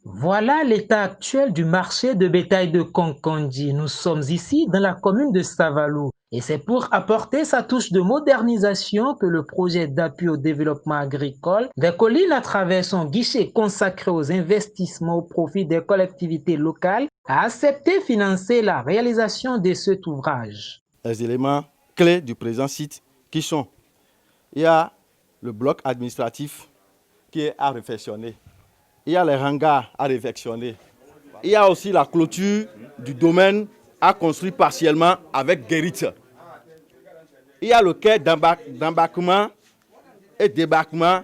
Voilà l'état actuel du marché de bétail de Konkondi. Nous sommes ici dans la commune de Savalou et c'est pour apporter sa touche de modernisation que le projet d'appui au développement agricole des collines à travers son guichet consacré aux investissements au profit des collectivités locales a accepté financer la réalisation de cet ouvrage. Les éléments clés du présent site qui sont, il y a le bloc administratif qui est à réfectionner. Il y a les hangars à réfectionner. Il y a aussi la clôture du domaine à construire partiellement avec guérite. Il y a le quai d'embarquement et débarquement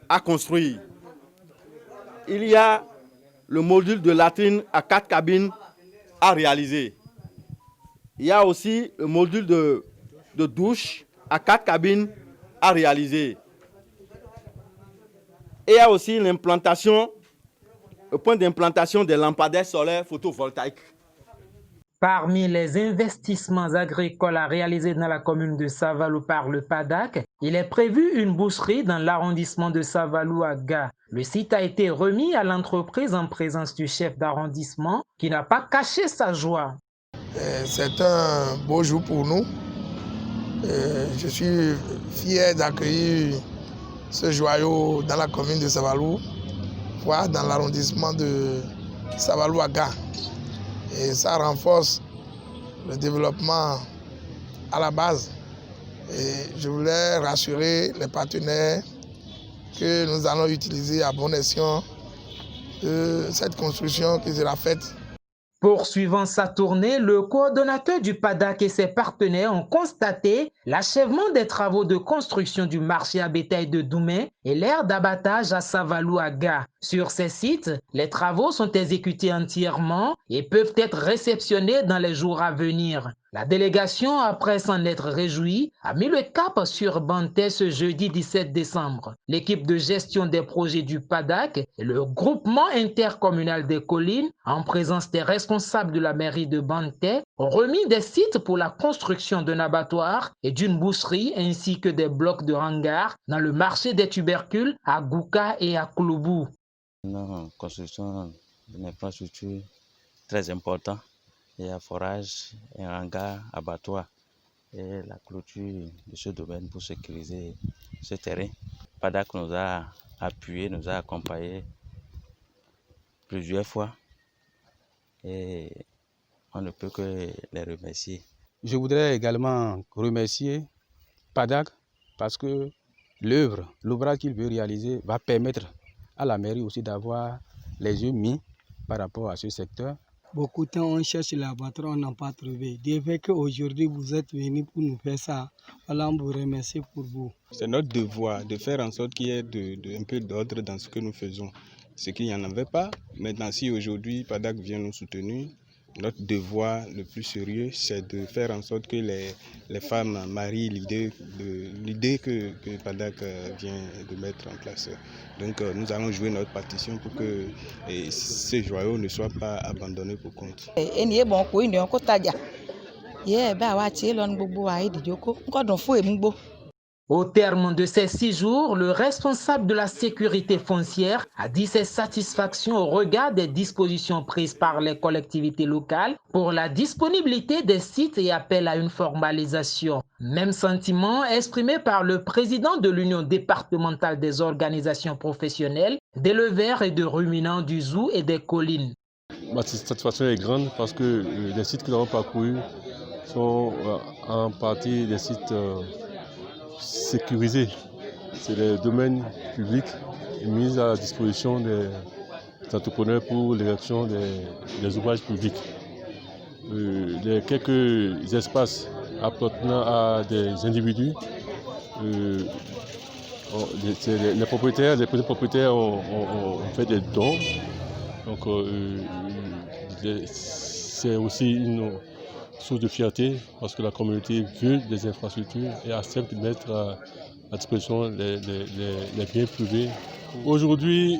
à construire. Il y a le module de latrine à 4 cabines à réaliser. Il y a aussi le module de douche à 4 cabines à réaliser. Et il y a aussi l'implantation, le point d'implantation des lampadaires solaires photovoltaïques. Parmi les investissements agricoles à réaliser dans la commune de Savalou par le PADAC, il est prévu une boucherie dans l'arrondissement de Savalou à Ga. Le site a été remis à l'entreprise en présence du chef d'arrondissement qui n'a pas caché sa joie. C'est un beau jour pour nous. Je suis fier d'accueillir ce joyau dans la commune de Savalou, voire dans l'arrondissement de Savalou à Ga. Et ça renforce le développement à la base. Et je voulais rassurer les partenaires que nous allons utiliser à bon escient cette construction qui sera faite. Poursuivant sa tournée, le coordonnateur du PADAC et ses partenaires ont constaté l'achèvement des travaux de construction du marché à bétail de Doumé et l'aire d'abattage à Savalou à Ga. Sur ces sites, les travaux sont exécutés entièrement et peuvent être réceptionnés dans les jours à venir. La délégation, après s'en être réjouie, a mis le cap sur Banté ce jeudi 17 décembre. L'équipe de gestion des projets du PADAC et le groupement intercommunal des collines, en présence des responsables de la mairie de Banté, ont remis des sites pour la construction d'un abattoir et d'une boucherie ainsi que des blocs de hangars dans le marché des tubercules à Gouka et à Kouloubou. Une construction d'une infrastructure très importante. Il y a forage, un hangar, abattoir et la clôture de ce domaine pour sécuriser ce terrain. PADAC nous a appuyés, nous a accompagnés plusieurs fois et on ne peut que les remercier. Je voudrais également remercier PADAC parce que l'ouvrage qu'il veut réaliser va permettre à la mairie aussi d'avoir les yeux mis par rapport à ce secteur. Beaucoup de temps, on cherche l'abattoir, on n'a pas trouvé. Dès qu'aujourd'hui, vous êtes venus pour nous faire ça, voilà, on vous remercie pour vous. C'est notre devoir de faire en sorte qu'il y ait un peu d'ordre dans ce que nous faisons. Ce qu'il n'y en avait pas. Maintenant, si aujourd'hui PADAC vient nous soutenir, notre devoir le plus sérieux, c'est de faire en sorte que les femmes marient l'idée que PADAC vient de mettre en place. Donc nous allons jouer notre partition pour que ces joyaux ne soient pas abandonnés pour compte. Au terme de ces 6 jours, le responsable de la sécurité foncière a dit ses satisfactions au regard des dispositions prises par les collectivités locales pour la disponibilité des sites et appelle à une formalisation. Même sentiment exprimé par le président de l'Union départementale des organisations professionnelles, d'éleveurs et de ruminants du Zou et des collines. Ma satisfaction est grande parce que les sites que nous avons parcourus sont en partie des sites sécurisés. C'est les domaines publics mis à la disposition des entrepreneurs pour l'érection des ouvrages publics. Les quelques espaces appartenant à des individus, les premiers propriétaires ont fait des dons. Donc c'est aussi une source de fierté parce que la communauté veut des infrastructures et accepte de mettre à disposition les biens privés. Aujourd'hui,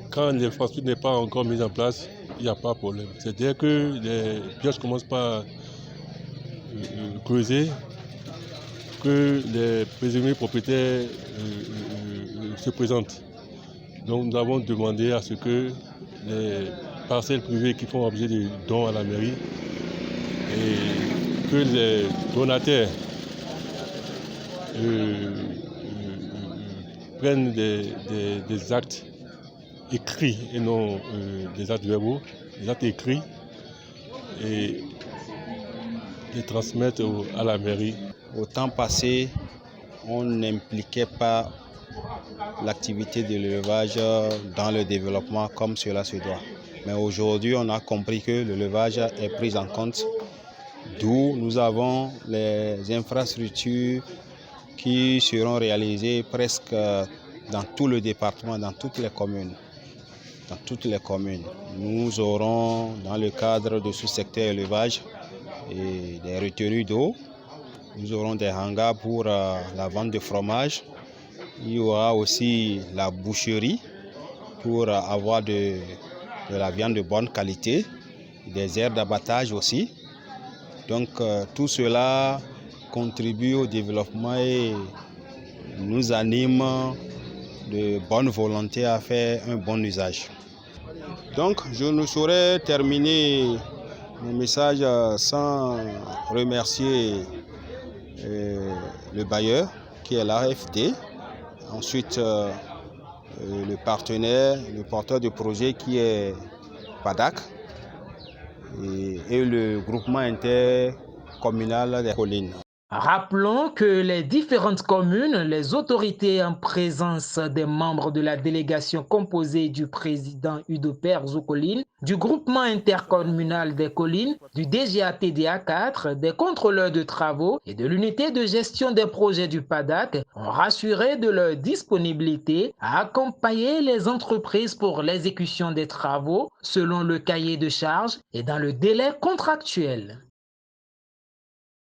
quand l'infrastructure n'est pas encore mise en place, il n'y a pas de problème. C'est-à-dire que les pioches commencent par creuser, que les présumés propriétaires se présentent. Donc nous avons demandé à ce que les parcelles privées qui font objet de dons à la mairie et que les donataires prennent des actes écrits et non des actes verbaux, des actes écrits et les transmettre à la mairie. Au temps passé, on n'impliquait pas l'activité de l'élevage dans le développement comme cela se doit. Mais aujourd'hui, on a compris que l'élevage est pris en compte, d'où nous avons les infrastructures qui seront réalisées presque dans tout le département, dans toutes les communes. Nous aurons, dans le cadre de ce secteur élevage, et des retenues d'eau. Nous aurons des hangars pour la vente de fromage. Il y aura aussi la boucherie pour avoir de la viande de bonne qualité, des aires d'abattage aussi. Donc tout cela contribue au développement et nous anime de bonne volonté à faire un bon usage. Donc je ne saurais terminer mon message sans remercier le bailleur qui est l'AFD, ensuite le partenaire, le porteur de projet qui est PADAC et le groupement intercommunal des collines. Rappelons que les différentes communes, les autorités en présence des membres de la délégation composée du président UDOPER Zoukoline, du groupement intercommunal des collines, du DGATDA 4, des contrôleurs de travaux et de l'unité de gestion des projets du PADAC ont rassuré de leur disponibilité à accompagner les entreprises pour l'exécution des travaux selon le cahier de charges et dans le délai contractuel.